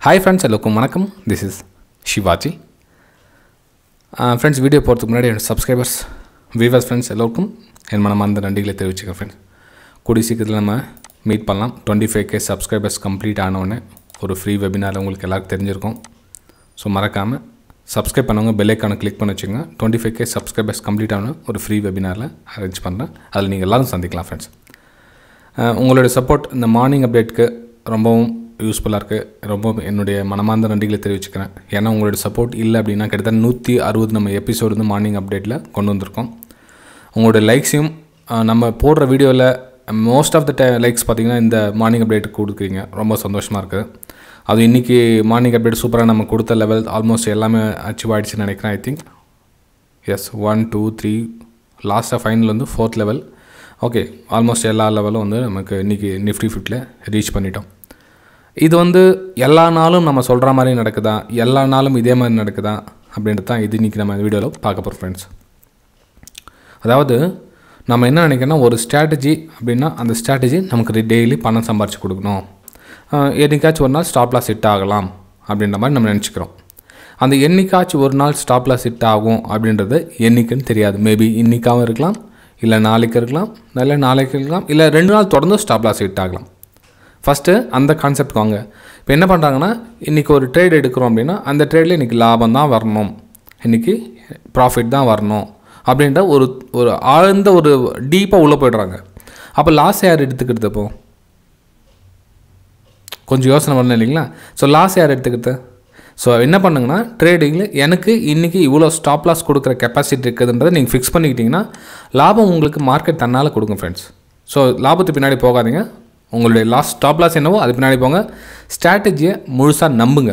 Hi friends, welcome. This is Shivaji. Friends, video போறதுக்கு முன்னாடி subscribers, viewers friends எல்லாருக்கும் என் மனமார்ந்த நன்றிகளை தெரிவிச்சுக்கிறேன் friends. கூடிய சீக்கிரத்தில் நம்ம மீட் பண்ணலாம். 25k subscribers complete ஆன உடனே ஒரு free webinar உங்களுக்கு எல்லாருக்கும் தெரிஞ்சிருக்கும். ஸோ மறக்காமல் சப்ஸ்கிரைப் பண்ணவங்க பெல் ஐக்கானை கிளிக் பண்ணி வச்சுங்க. 25k subscribers complete ஆன ஒரு free webinarல அரேஞ்ச் பண்ணுறேன். அதில் நீங்கள் எல்லாரும் சந்திக்கலாம் ஃப்ரெண்ட்ஸ். உங்களுடைய சப்போர்ட் இந்த மார்னிங் அப்டேட்டுக்கு ரொம்பவும் யூஸ்ஃபுல்லாக இருக்குது. ரொம்ப என்னுடைய மனமார்ந்த நன்றிகளை தெரிவிச்சுக்கிறேன். ஏன்னா உங்களுடைய சப்போர்ட் இல்லை அப்படின்னா கிட்டத்தட்ட 160 நம்ம எபிசோடு வந்து மார்னிங் அப்டேட்டில் கொண்டு வந்திருக்கோம். உங்களுடைய லைக்ஸையும் நம்ம போடுற வீடியோவில் மோஸ்ட் ஆஃப் த லைக்ஸ் பார்த்திங்கன்னா இந்த மார்னிங் அப்டேட்டுக்கு கொடுக்குறீங்க. ரொம்ப சந்தோஷமாக இருக்குது. அது இன்றைக்கி மார்னிங் அப்டேட் சூப்பராக நம்ம கொடுத்த லெவல் ஆல்மோஸ்ட் எல்லாமே அச்சீவ் ஆகிடுச்சுன்னு நினைக்கிறேன். ஐ திங்க் எஸ் 1 2 3 லாஸ்ட்டாக ஃபைனல் வந்து 4th லெவல். ஓகே, ஆல்மோஸ்ட் எல்லா லெவலும் வந்து நமக்கு இன்றைக்கி நிஃப்டி 50 ரீச் பண்ணிட்டோம். இது வந்து எல்லா நாளும் நம்ம சொல்கிற மாதிரி நடக்குதா, எல்லா நாளும் இதே மாதிரி நடக்குதா அப்படின்றது தான் இது இன்றைக்கி நம்ம வீடியோவில் பார்க்க போகிறோம் ஃப்ரெண்ட்ஸ். அதாவது நம்ம என்ன நினைக்கிறோன்னா, ஒரு ஸ்ட்ராட்டஜி அப்படின்னா அந்த ஸ்ட்ராட்டஜி நமக்கு டெய்லி பணம் சம்பாரித்து கொடுக்கணும், என்னைக்காச்சும் ஒரு நாள் ஸ்டாப் லாஸ் ஹிட் ஆகலாம் அப்படின்ற மாதிரி நம்ம நினச்சிக்கிறோம். அந்த என்னைக்காச்சும் ஒரு நாள் ஸ்டாப் லாஸ் ஹிட் ஆகும் அப்படின்றது என்றைக்குன்னு தெரியாது. மேபி இன்றைக்காகவும் இருக்கலாம், இல்லை நாளைக்கு இருக்கலாம், இல்லை நாளைக்கு இருக்கலாம், இல்லை 2 நாள் தொடர்ந்து ஸ்டாப் லாஸ் ஹிட் ஆகலாம். ஃபஸ்ட்டு அந்த கான்செப்ட் வாங்க. இப்போ என்ன பண்ணுறாங்கன்னா, இன்றைக்கி ஒரு ட்ரேட் எடுக்கிறோம் அப்படின்னா அந்த ட்ரேடில் இன்றைக்கி லாபம் தான் வரணும், இன்றைக்கி ப்ராஃபிட் தான் வரணும் அப்படின்ற ஒரு ஆழ்ந்த ஒரு டீப்பாக உள்ளே போய்ட்றாங்க. அப்போ லாஸ் யார் எடுத்துக்கிறது? இப்போ கொஞ்சம் யோசனை பண்ணணும் இல்லைங்களா? ஸோ லாஸ் யார் எடுத்துக்கிறது? ஸோ என்ன பண்ணுங்கன்னா, ட்ரேடிங்கில் எனக்கு இன்றைக்கி இவ்வளோ ஸ்டாப் லாஸ் கொடுக்குற கெப்பாசிட்டி இருக்குதுன்றதை நீங்கள் ஃபிக்ஸ் பண்ணிக்கிட்டிங்கன்னா லாபம் உங்களுக்கு மார்க்கெட் தன்னால் கொடுக்கும் ஃப்ரெண்ட்ஸ். ஸோ லாபத்துக்கு பின்னாடி போகாதீங்க. உங்களுடைய ஸ்டாப் லாஸ் என்னவோ அது பின்னாடி போங்க. ஸ்ட்ராட்டஜியை முழுசாக நம்புங்க.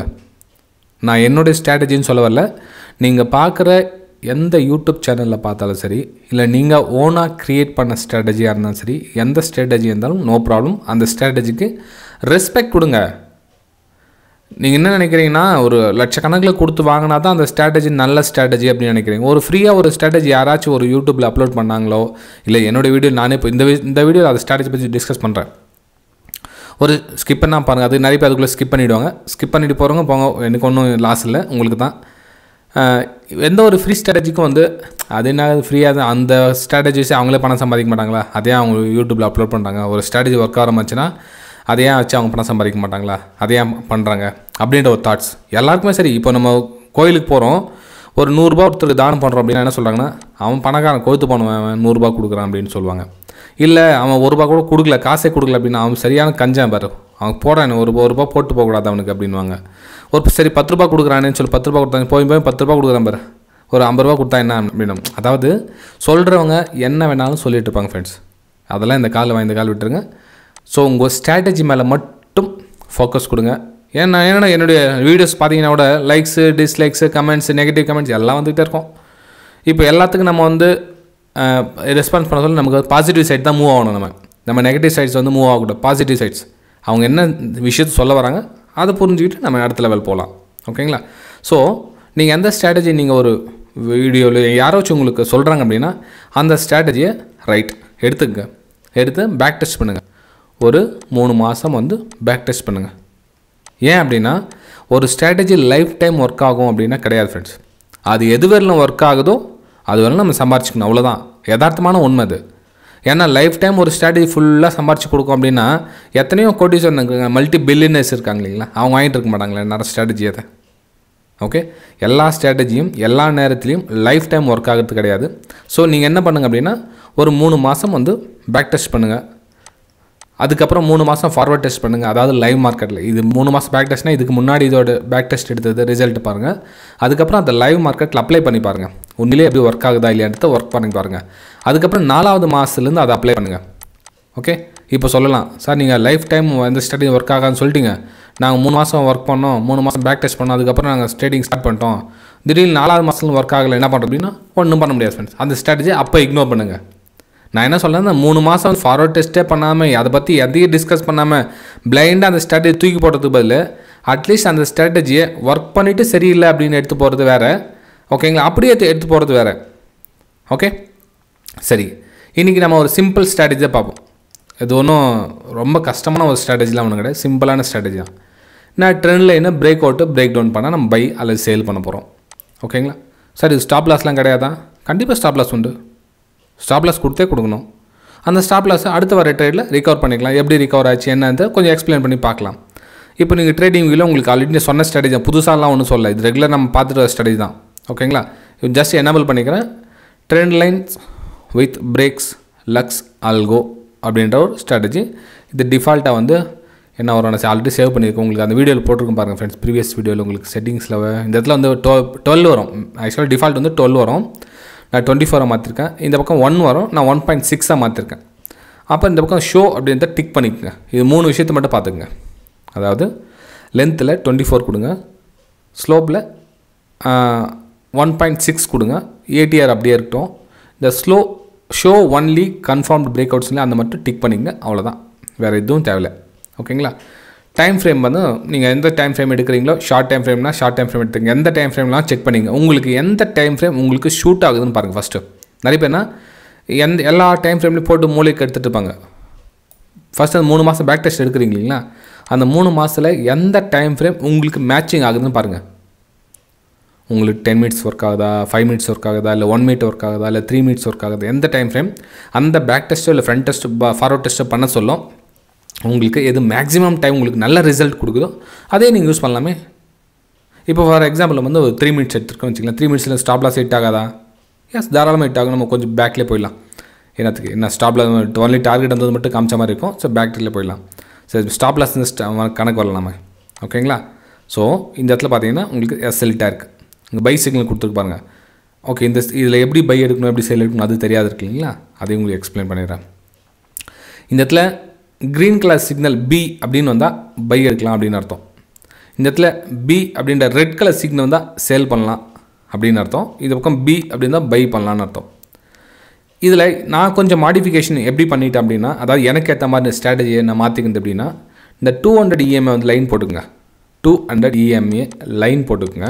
நான் என்னுடைய ஸ்ட்ராட்டஜின்னு சொல்ல வரல. நீங்கள் பார்க்குற எந்த யூடியூப் சேனலில் பார்த்தாலும் சரி, இல்லை நீங்கள் ஓனாக க்ரியேட் பண்ண ஸ்ட்ராட்டஜியாக இருந்தாலும் சரி, எந்த ஸ்ட்ராட்டஜி இருந்தாலும் நோ ப்ராப்ளம். அந்த ஸ்ட்ராட்டஜிக்கு ரெஸ்பெக்ட் கொடுங்க. நீங்கள் என்ன நினைக்கிறீங்கன்னா, ஒரு லட்சக்கணக்கில் கொடுத்து வாங்கினா தான் அந்த ஸ்ட்ராட்டஜி நல்ல ஸ்ட்ராட்டஜி அப்படின்னு நினைக்கிறீங்க. ஒரு ஃப்ரீயாக ஒரு ஸ்ட்ராட்டஜி யாராச்சும் ஒரு யூடியூப்பில் அப்லோட் பண்ணாங்களோ, இல்லை என்னோடய வீடியோ நானே இப்போ இந்த வீடியோ அந்த ஸ்ட்ராட்டஜி பற்றி டிஸ்கஸ் பண்ணுறேன். ஒரு ஸ்கிப் பண்ணால் பாருங்கள். அது நிறைய பேர் அதுக்குள்ளே ஸ்கிப் பண்ணிவிடுவாங்க. ஸ்கிப் பண்ணிவிட்டு போகிறவங்க போங்க, எனக்கு ஒன்றும் லாஸ் இல்லை, உங்களுக்கு தான். எந்த ஒரு ஃப்ரீ ஸ்ட்ராட்டஜிக்கும் வந்து அது என்ன ஃப்ரீயாக தான் அந்த ஸ்ட்ராட்டஜிஸே அவங்களே பணம் சம்பாதிக்க மாட்டாங்களா? அதே அவங்க யூடியூப்பில் அப்லோட் பண்ணுறாங்க. ஒரு ஸ்ட்ராட்டஜி ஒர்க் ஆரம்பிச்சுன்னா அதையே வச்சு அவங்க பணம் சம்பாதிக்க மாட்டாங்களா? அதையே பண்ணுறாங்க அப்படின்ற ஒரு தாட்ஸ் எல்லாருக்குமே சரி. இப்போ நம்ம கோயிலுக்கு போகிறோம், ஒரு 100 ரூபா ஒருத்தர் தானம் பண்ணுறோம் அப்படின்னா என்ன சொல்கிறாங்கன்னா, அவன் பணக்காரன் கொழுத்து போனவன் 100 ரூபா கொடுக்குறான் அப்படின்னு சொல்லுவாங்க. இல்லை அவன் 1 ரூபா கூட கொடுக்கல, காசே கொடுக்கல அப்படின்னா அவன் சரியான கஞ்சான் பாரு, அவன் போடான், 1 ரூபா போட்டு போகக்கூடாது அவனுக்கு அப்படின்வாங்க. ஒரு சரி 10 ரூபா கொடுக்குறானேன்னு சொல்லி 10 ரூபா கொடுத்தாங்க, போய் 10 ரூபா கொடுக்குறான் பாரு, ஒரு 50 ரூபா கொடுத்தா என்ன அப்படின்னு. அதாவது சொல்கிறவங்க என்ன வேணாலும் சொல்லிட்டு இருப்பாங்க ஃப்ரெண்ட்ஸ். அதெல்லாம் இந்த கால் விட்டுருங்க. ஸோ உங்கள் ஸ்ட்ராட்டஜி மேலே மட்டும் ஃபோக்கஸ் கொடுங்க. ஏன்னா என்னுடைய வீடியோஸ் பார்த்தீங்கன்னா கூட லைக்ஸு, டிஸ்லைக்ஸு, கமெண்ட்ஸு, நெகட்டிவ் கமெண்ட்ஸ் எல்லாம் வந்துகிட்டே இருக்கும். இப்போ எல்லாத்துக்கும் நம்ம வந்து ரெஸ்பான்ஸ் பண்ண சொல்ல நமக்கு பாசிட்டிவ் சைட் தான் மூவ் ஆகணும். நம்ம நெகட்டிவ் சைட்ஸ் வந்து மூவ் ஆகக்கூடாது. பாசிட்டிவ் சைட்ஸ் அவங்க என்ன விஷயத்தை சொல்ல வராங்க அதை புரிஞ்சுக்கிட்டு நம்ம அடுத்த லெவல் போகலாம். ஓகேங்களா? ஸோ நீங்கள் எந்த ஸ்ட்ராட்டஜி நீங்கள் ஒரு வீடியோவில் யாராச்சும் உங்களுக்கு சொல்கிறாங்க அப்படின்னா அந்த ஸ்ட்ராட்டஜியை ரைட் எடுத்து பேக் டெஸ்ட் பண்ணுங்கள். ஒரு 3 மாதம் வந்து பேக் டெஸ்ட் பண்ணுங்கள். ஏன் அப்படின்னா ஒரு ஸ்ட்ராட்டஜி லைஃப் டைம் ஒர்க் ஆகும் அப்படின்னா கிடையாது ஃப்ரெண்ட்ஸ். அது எது வரையிலும் ஒர்க் ஆகுதோ அது வரையிலும் நம்ம சம்பாரிச்சிக்கணும், அவ்வளோதான். யதார்த்தமான உண்மை அது. ஏன்னா லைஃப் டைம் ஒரு ஸ்ட்ராட்டஜி ஃபுல்லாக சம்பாரிச்சு கொடுக்கும் அப்படின்னா எத்தனையோ கோடிஸ்வரன் மல்டி பில்லியனர்ஸ் இருக்காங்க இல்லைங்களா, அவங்க வாங்கிட்டு இருக்க மாட்டாங்களே நிறைய ஸ்ட்ராட்டஜி. அதை ஓகே, எல்லா ஸ்ட்ராட்டஜியும் எல்லா நேரத்துலையும் லைஃப் டைம் ஒர்க் ஆகிறது கிடையாது. ஸோ நீங்கள் என்ன பண்ணுங்கள் அப்படின்னா ஒரு 3 மாதம் வந்து பேக் டெஸ்ட் பண்ணுங்கள். அதுக்கப்புறம் 3 மாதம் ஃபார்வர்ட் டெஸ்ட் பண்ணுங்கள். அதாவது லைவ் மார்க்கெட்டில் இது 3 மாதம் பேக் டெஸ்ட்னால் இதுக்கு முன்னாடி இதோட பேக் டெஸ்ட் எடுத்தது ரிசல்ட் பாருங்கள். அதுக்கப்புறம் அந்த லைவ் மார்க்கெட்டில் அப்ளை பண்ணி பாருங்கள், உண்மையிலே எப்படி ஒர்க் ஆகுதா இல்லையான்றதை ஒர்க் பண்ணி பாருங்கள். அதுக்கப்புறம் 4வது மாதத்துலேருந்து அதை அப்ளை பண்ணுங்கள். ஓகே, இப்போ சொல்லலாம் சார் நீங்கள் லைஃப் டைம் எந்த ஸ்ட்ராட்டஜி ஒர்க் ஆகாதுன்னு சொல்லிட்டீங்க, நாங்கள் 3 மாதம் ஒர்க் பண்ணோம், 3 மாதம் பேக் டெஸ்ட் பண்ணோம், அதுக்கப்புறம் நாங்கள் ட்ரேடிங் ஸ்டார்ட் பண்ணிட்டோம், திடீர்னு 4வது மாதத்துல ஒர்க் ஆகலை, என்ன பண்ணுறோம் அப்படின்னா ஒன்றும் பண்ண முடியாது ஃப்ரெண்ட்ஸ். அந்த ஸ்ட்ராட்டஜி அப்போ இக்னோர் பண்ணுங்கள். நான் என்ன சொல்கிறேன், அந்த 3 மாதம் ஃபார்வர்ட் டெஸ்ட்டே பண்ணாமல் அதை பற்றி எதையும் டிஸ்கஸ் பண்ணாமல் பிளைண்டாக அந்த ஸ்ட்ராட்டஜி தூக்கி போடுறதுக்கு பதில் அட்லீஸ்ட் அந்த ஸ்ட்ராட்டஜியை ஒர்க் பண்ணிவிட்டு சரியில்லை அப்படின்னு எடுத்து போகிறது வேறு. ஓகேங்களா? அப்படியே எடுத்து போகிறது வேறு. ஓகே சரி, இன்றைக்கி நம்ம ஒரு சிம்பிள் ஸ்ட்ராட்டஜியை பார்ப்போம். இது ஒன்றும் ரொம்ப கஷ்டமான ஒரு ஸ்ட்ராட்டஜிலாம் ஒன்றும் கிடையாது, சிம்பிளான ஸ்ட்ராட்டஜி தான். நான் ட்ரெண்ட் லைனை பிரேக் அவுட்டு பிரேக் டவுன் பண்ணால் நம்ம பை அல்லது சேல் பண்ண போகிறோம். ஓகேங்களா? சார் இது ஸ்டாப் லாஸ்லாம் கிடையாதா? கண்டிப்பாக ஸ்டாப் லாஸ் உண்டு. ஸ்டாப் லாஸ் கொடுத்தே கொடுக்கணும். அந்த ஸ்டாப் லாஸை அடுத்த வர ட்ரேடில் ரிகவர் பண்ணிக்கலாம். எப்படி ரிகவர் ஆச்சு என்னன்னு கொஞ்சம் எக்ஸ்பிளைன் பண்ணி பார்க்கலாம். இப்போ நீங்கள் ட்ரேடிங் வியூவில் உங்களுக்கு ஆல்ரெடி சொன்ன ஸ்ட்ராட்டஜி தான், புதுசாலாம் ஒன்றும் சொல்ல, இது ரெகுலர் நம்ம பார்த்துட்டு வர ஸ்ட்ராட்டஜி தான். ஓகேங்களா? இது ஜஸ்ட் எனேபிள் பண்ணிக்கிறேன். Trend lines with breaks LuxAlgo அப்படின்ற ஒரு ஸ்ட்ராட்டஜி. இது டிஃபால்ட்டாக வந்து என்ன வரும், நான் ஆல்ரெடி சேவ் பண்ணியிருக்கேன். உங்களுக்கு அந்த வீடியோவில் போட்டிருக்கேன் பாருங்கள் ஃப்ரெண்ட்ஸ். ப்ரீவியஸ் வீடியோவில் உங்களுக்கு செட்டிங்ஸில் இந்த இடத்துல வந்து 12 வரும். ஆக்சுவலாக டிஃபால்ட் வந்து 12 வரும். நான் 24 மாற்றிருக்கேன். இந்த பக்கம் 1 வரும். நான் 1.6 மாற்றிருக்கேன். அப்போ இந்த பக்கம் ஷோ அப்படின்றத டிக் பண்ணிக்கோங்க. இது 3 விஷயத்தை மட்டும் பார்த்துக்குங்க. அதாவது லென்த்தில் 24 கொடுங்க, ஸ்லோப்பில் 1.6 கொடுங்க, ஏடிஆர் அப்படியே இருக்கட்டும். இந்த ஷோ ஒன்லி கன்ஃபார்ம்டு பிரேக் அவுட்ஸ்ல அந்த மட்டும் டிக் பண்ணிங்க. அவ்வளோதான், வேறு எதுவும் தேவையில்லை. ஓகேங்களா? டைம் ஃப்ரேம் வந்து நீங்கள் எந்த டைம் ஃப்ரேம் எடுக்கிறீங்களோ, ஷார்ட் டைம் ஃப்ரேம்னா ஷார்ட் டைம் ஃப்ரேம் எடுத்துங்க. எந்த டைம் ஃப்ரேம்லாம் செக் பண்ணிங்க. உங்களுக்கு எந்த டைம் ஃப்ரேம் உங்களுக்கு ஷூட் ஆகுதுன்னு பாருங்கள் ஃபஸ்ட்டு. நிறைய பேர்னா எல்லா டைம் ஃப்ரேம்லையும் போட்டு மூளைக்கு எடுத்துகிட்டு இருப்பாங்க. ஃபஸ்ட்டு அந்த 3 மாதம் பேக் டெஸ்ட் எடுக்கிறீங்க இல்லைங்களா, அந்த 3 மாதத்தில் எந்த டைம் ஃப்ரேம் உங்களுக்கு மேட்சிங் ஆகுதுன்னு பாருங்கள். உங்களுக்கு 10 மினிட்ஸ் ஒர்க் ஆகுதா, 5 மினிட்ஸ் ஒர்க் ஆகுதா, இல்லை 1 மினிட் ஒர்க் ஆகுதா, இல்லை 3 மினிட்ஸ் ஒர்க் ஆகுது, எந்த டைம் ஃப்ரேம் அந்த பேக் டெஸ்ட்டோ இல்லை ஃப்ரண்ட் டெஸ்ட்டோ ஃபார்வர்ட் டெஸ்ட்டோ பண்ண சொல்லும். உங்களுக்கு எது மேக்ஸிமம் டைம் உங்களுக்கு நல்ல ரிசல்ட் கொடுக்குதோ அதே நீங்கள் யூஸ் பண்ணலாமே. இப்போ ஃபார் எக்ஸாம்பிள் வந்து ஒரு 3 மினிட்ஸ் எடுத்துருக்கோம் வச்சுக்கலாம். 3 மினிட்ஸில் ஸ்டாப் லாஸ் ஹிட் ஆகாதா? எஸ், தாராளமாக ஹிட் ஆகும். நம்ம கொஞ்சம் பேக்லேயே போயிடலாம். என்னத்துக்கு என்ன ஸ்டாப் லாஸ் ஒன்லி டார்கெட் வந்தது மட்டும் காமிச்ச மாதிரி இருக்கும். ஸோ பேக்லேயே போயிடலாம். சரி, ஸ்டாப் லாஸ் கணக்கு வரலாமா? ஓகேங்களா? ஸோ இந்த இடத்துல பார்த்தீங்கன்னா உங்களுக்கு எஸ்எல்ட்டாக இருக்குது. இங்கே பை சிக்னல் கொடுத்துருக்கு பாருங்கள். ஓகே, இந்த இதில் எப்படி பை எடுக்கணும் எப்படி சேல் எடுக்கணும் அது தெரியாது இருக்கு இல்லைங்களா, அதையும் உங்களுக்கு எக்ஸ்பிளைன் பண்ணிடுறேன். இந்த இடத்துல க்ரீன் கலர் சிக்னல் பி அப்படின்னு வந்தால் பை எடுக்கலாம் அப்படின்னு அர்த்தம். இந்த இடத்துல பி அப்படின்ற ரெட் கலர் சிக்னல் வந்தால் சேல் பண்ணலாம் அப்படின்னு அர்த்தம். இது பக்கம் பி அப்படின்னா பை பண்ணலான்னு அர்த்தம். இதில் நான் கொஞ்சம் மாடிஃபிகேஷன் எப்படி பண்ணிட்டேன் அப்படின்னா, அதாவது எனக்கு ஏற்ற மாதிரி ஸ்ட்ராட்டஜியை நான் மாற்றிக்கிறது எப்படின்னா, இந்த 200 EMA வந்து லைன் போட்டுக்குங்க. 200 EMA லைன் போட்டுக்குங்க.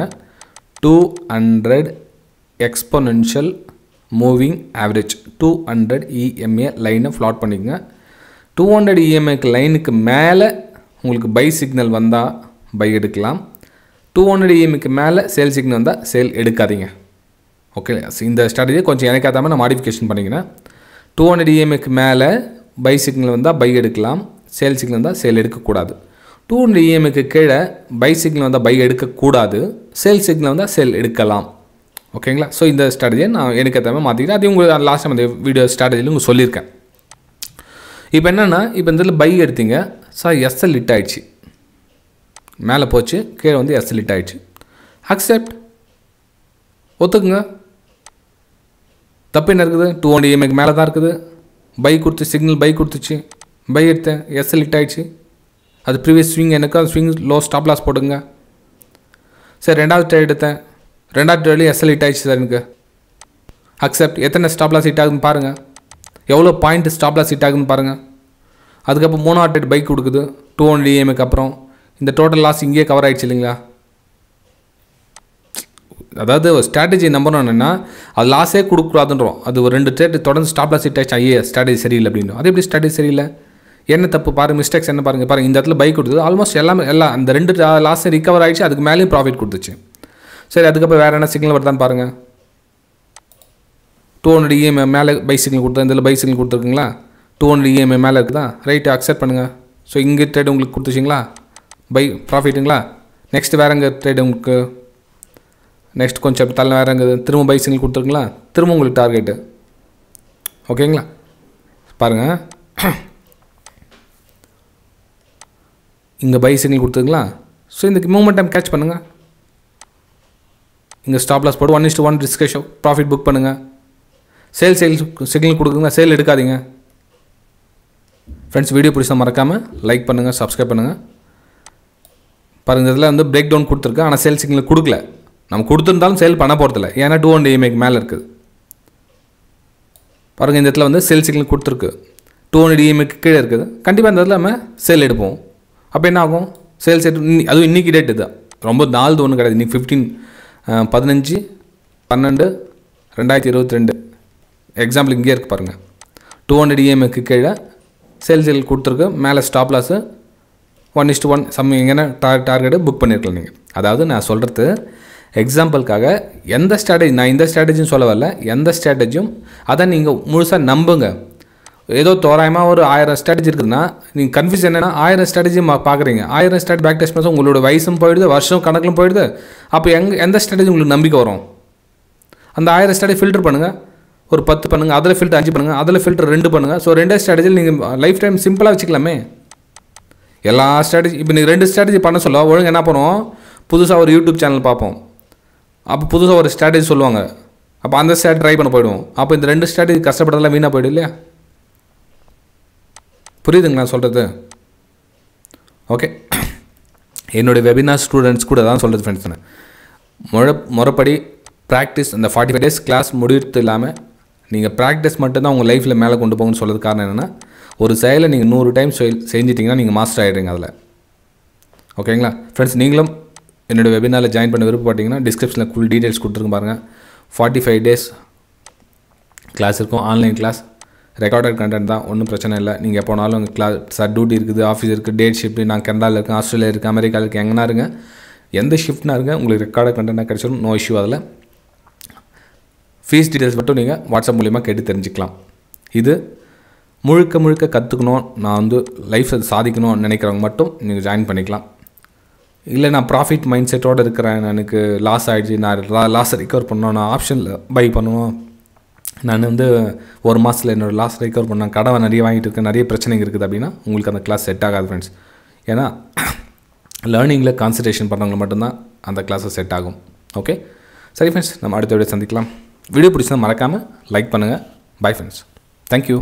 200 எக்ஸ்போனென்ஷியல் மூவிங் ஆவரேஜ் 200 EMA லைனை ஃப்ளாட் பண்ணிக்கங்க. 200 EMAக்கு லைனுக்கு மேலே உங்களுக்கு பை சிக்னல் வந்தால் பை எடுக்கலாம். 200 EMAக்கு மேலே சேல் சிக்னல் வந்தால் சேல் எடுக்காதீங்க. ஓகே, இந்த ஸ்ட்ராட்டஜியை கொஞ்சம் எனக்கு ஏற்ற மாதிரி நான் மாடிஃபிகேஷன் பண்ணிக்கிறேன். 200 EMAக்கு மேலே பை சிக்னல் வந்தால் பை எடுக்கலாம், சேல் சிக்னல் வந்தால் சேல் எடுக்கக்கூடாது. 200 EMAக்கு கீழே பை சிக்னல் வந்தால் பை எடுக்கக்கூடாது, சேல் சிக்னல் வந்தால் சேல் எடுக்கலாம். ஓகேங்களா? ஸோ இந்த ஸ்ட்ராட்டஜியை நான் எனக்கு ஏற்ற மாதிரி மாற்றிக்கிறேன். அது உங்களுக்கு லாஸ்ட் டைம் அந்த வீடியோ ஸ்ட்ராட்டஜியில் உங்களுக்கு சொல்லியிருக்கேன். இப்போ என்னென்னா, இப்போ இந்த இதில் பை எடுத்தீங்க சார், எஸ்எல் ஹிட் ஆகிடுச்சு, மேலே போச்சு, கீழே வந்து எஸ்எல் ஹிட் ஆகிடுச்சு. அக்செப்ட், ஒத்துக்குங்க. தப்பு என்ன இருக்குது? 200 EMAக்கு மேலே தான் இருக்குது. பை கொடுத்து சிக்னல் பை கொடுத்துச்சு, பை எடுத்தேன், எஸ்எல் ஹிட் ஆகிடுச்சு. அது ப்ரீவியஸ் ஸ்விங், எனக்கு அது ஸ்விங் லோ ஸ்டாப் லாஸ் போட்டுங்க. சரி, ரெண்டாவது ட்ரேட் எடுத்தேன், ரெண்டாவது ட்ரேட்லேயும் எஸ்எல் ஹிட் ஆகிடுச்சு சார் எனக்கு. அக்செப்ட், எத்தனை ஸ்டாப் லாஸ் ஹிட் ஆகுதுன்னு பாருங்கள், எவ்வளோ பாயிண்ட் ஸ்டாப் லாஸ் ஹிட் ஆகுதுன்னு பாருங்கள். அதுக்கப்புறம் 3ஆவது ட்ரேட் பை கொடுக்குது 200 EMAக்கு அப்புறம். இந்த டோட்டல் லாஸ் இங்கேயே கவர் ஆகிடுச்சு இல்லைங்களா? அதாவது ஒரு ஸ்ட்ராட்டஜி நம்பணும் என்னென்னா, அது லாஸே கொடுக்கூடாதுன்றோம். அது ஒரு 2 ட்ரேட் தொடர்ந்து ஸ்டாப் லாஸ் ஹிட் ஆகிடுச்சு, ஐயே ஸ்ட்ராட்டஜி சரியில்லை அப்படின்னு. அது எப்படி ஸ்ட்ராட்டஜி சரியில்லை? என்ன தப்பு பாருங்கள், மிஸ்டேக்ஸ் என்ன பாருங்கள். இந்த இடத்துல பை கொடுத்தது ஆல்மோஸ்ட் எல்லாம் அந்த 2 லாஸும் ரிகவர் ஆகிடுச்சு, அதுக்கு மேலேயும் ப்ராஃபிட் கொடுத்துச்சு. சரி, அதுக்கப்புறம் வேறு என்ன சிக்னல் வருதான்னு பாருங்கள். 200 EMA மேலே பை சிக்னல் கொடுத்தா, இதில் பை சிக்னல் கொடுத்துருக்குங்களா? 200 EMA மேலே இருக்குதா? ரைட்டு, அக்செப்ட் பண்ணுங்கள். ஸோ இங்கே ட்ரேட் உங்களுக்கு கொடுத்துச்சிங்களா, பை ப்ராஃபிட்டுங்களா? நெக்ஸ்ட் வேறு எங்கே ட்ரேட் உங்களுக்கு, நெக்ஸ்ட் கொஞ்சம் தள்ள வேறு எங்கே திரும்ப பை சிக்னல் கொடுத்துருக்குங்களா? திரும்ப உங்களுக்கு டார்கெட்டு. ஓகேங்களா? பாருங்கள், இங்கே பை சிக்னல் கொடுத்துருங்களா? ஸோ இந்த மூமெண்ட் டைம் கேட்ச் பண்ணுங்கள். இங்கே ஸ்டாப் லாஸ் போட்டு 1:1 ரிஸ்க் ரேஷியோ ப்ராஃபிட் புக் பண்ணுங்கள். சேல் சிக்னல் கொடுக்குங்க, சேல் எடுக்காதீங்க. ஃப்ரெண்ட்ஸ், வீடியோ பிடிச்சா மறக்காமல் லைக் பண்ணுங்கள், சப்ஸ்கிரைப் பண்ணுங்கள். பாருங்கள், இதில் வந்து பிரேக் டவுன் கொடுத்துருக்கு, ஆனால் சேல் சிக்னல் கொடுக்கல. நம்ம கொடுத்துருந்தாலும் சேல் பண்ண போகிறதில்ல, ஏன்னா 200 EMAக்கு மேலே இருக்குது. பாருங்கள், இந்த இடத்துல வந்து சேல் சிக்னல் கொடுத்துருக்கு, 200 EMAக்கு கீழே இருக்குது. கண்டிப்பாக இந்த இடத்துல நம்ம சேல் எடுப்போம். அப்போ என்ன ஆகும்? சேல்ஸ் அதுவும் இன்றைக்கி டேட் இது ரொம்ப நாள் ஒன்றும் கிடையாது. இன்றைக்கி 15/12/2022 எக்ஸாம்பிள் இங்கே இருக்குது பாருங்கள். 200 EMAக்கு கீழே சேல்ஸ் கொடுத்துருக்கு, மேலே ஸ்டாப் லாஸு 1:1 சம் எங்கன்னா டார்கெட்டை புக் பண்ணியிருக்கலாம் நீங்கள். அதாவது நான் சொல்கிறது எக்ஸாம்பிளுக்காக எந்த ஸ்ட்ராட்டஜி, நான் இந்த ஸ்ட்ராட்டஜின்னு சொல்ல வரல, எந்த ஸ்ட்ராட்டஜியும் அதை நீங்கள் முழுசாக நம்புங்க. ஏதோ தோராயமாக ஒரு 1000 ஸ்ட்ராட்டஜி இருக்குதுன்னா நீங்கள் கன்ஃபியூஸ் என்னென்னா 1000 ஸ்ட்ராட்டஜி பார்க்குறீங்க, 1000 ஸ்ட்ராட்டஜி பேக் டெஸ்ட் பண்ணால் உங்களோட வயசும் போயிடுது, வருஷம் கணக்கிலும் போயிடுது. அப்போ எந்த ஸ்ட்ராட்டஜி உங்களுக்கு நம்பிக்கை வரும்? அந்த 1000 ஸ்ட்ராட்டஜி ஃபில்டர் பண்ணுங்கள், ஒரு 10 பண்ணுங்கள், அதில் ஃபில்டர் 5 பண்ணுங்கள், அதில் ஃபில்டர் 2 பண்ணுங்கள். ஸோ 2 ஸ்ட்ராட்டஜியில் நீங்கள் லைஃப் டைம் சிம்பிளாக வச்சுக்கலாமே. எல்லா ஸ்ட்ராட்டஜி இப்போ நீங்கள் 2 ஸ்ட்ராட்டஜி பண்ண சொல்ல ஒழுங்கு என்ன பண்ணுவோம், புதுசாக ஒரு யூடியூப் சேனல் பார்ப்போம், அப்போ புதுசாக ஒரு ஸ்ட்ராட்டஜி சொல்லுவாங்க, அப்போ அந்த ஸ்ட்ராட்டஜி ட்ரை பண்ண போய்டுவோம். அப்போ இந்த 2 ஸ்ட்ராட்டஜி கஷ்டப்பட்டதெல்லாம் வீணாக போய்டும் இல்லையா? புரியுதுங்களா சொல்கிறது? ஓகே, என்னுடைய வெபினார் ஸ்டூடெண்ட்ஸ் கூட தான் சொல்கிறது ஃப்ரெண்ட்ஸ், முறைப்படி ப்ராக்டிஸ், அந்த 45 days கிளாஸ் முடிவுறது இல்லாமல் நீங்கள் ப்ராக்டிஸ் மட்டும்தான் உங்கள் லைஃப்பில் மேலே கொண்டு போகணும்னு சொல்கிறது காரணம் என்னென்னா, ஒரு செயலை நீங்கள் 100 டைம் செஞ்சிட்டிங்கன்னா நீங்கள் மாஸ்டர் ஆகிடுறீங்க அதில். ஓகேங்களா ஃப்ரெண்ட்ஸ்? நீங்களும் என்னோடய வெபினாரில் ஜாயின் பண்ண விருப்பப்பட்டீங்கன்னா டிஸ்கிரிப்ஷனில் ஃபுல் டீட்டெயில்ஸ் கொடுத்துருங்க பாருங்கள். 45 days கிளாஸ் இருக்கும், ஆன்லைன் கிளாஸ், ரெக்கார்டட் கண்டென்ட் தான், ஒன்றும் பிரச்சனை இல்லை. நீங்கள் எப்போனாலும் உங்கள் கிளாஸ் டியூட்டி இருக்குது, ஆஃபீஸ் இருக்குது, டேட் ஷிஃப்ட்டு, நான் கனடாவில் இருக்கேன், ஆஸ்திரேலியா இருக்குது, அமெரிக்காவில் இருக்குது, எங்கன்னா இருங்க, எந்த ஷிஃப்ட்னா இருங்க, உங்களுக்கு ரெக்கார்டட் கண்டென்ட்டாக கிடச்சிடும், நோ இஷ்யூ. அதில் ஃபீஸ் டீட்டெயில்ஸ் மட்டும் நீங்கள் வாட்ஸ்அப் மூலிமா கேட்டு தெரிஞ்சுக்கலாம். இது முழுக்க கற்றுக்கணும், நான் வந்து லைஃப்பை சாதிக்கணும்னு நினைக்கிறவங்க மட்டும் நீங்கள் ஜாயின் பண்ணிக்கலாம். இல்லை நான் ப்ராஃபிட் மைண்ட் செட்டோடு இருக்கிறேன், எனக்கு லாஸ் ஆகிடுச்சு, நான் லாஸை ரிகவர் பண்ணணும், நான் ஆப்ஷனில் பை பண்ணுவோம், நான் வந்து ஒரு மாதத்தில் என்னோடய லாஸ் ரிகவர் பண்ணேன், கடவை நிறைய வாங்கிட்டு இருக்கேன், நிறைய பிரச்சனைங்க இருக்குது அப்படின்னா உங்களுக்கு அந்த கிளாஸ் செட் ஆகாது ஃப்ரெண்ட்ஸ். ஏன்னா லேர்னிங்கில் கான்சன்ட்ரேஷன் பண்ணுறவங்க மட்டும்தான் அந்த கிளாஸை செட் ஆகும். ஓகே சரி ஃப்ரெண்ட்ஸ், நம்ம அடுத்த வீடியோ சந்திக்கலாம். வீடியோ பிடிச்சா மறக்காமல் லைக் பண்ணுங்கள். Bye friends, thank you.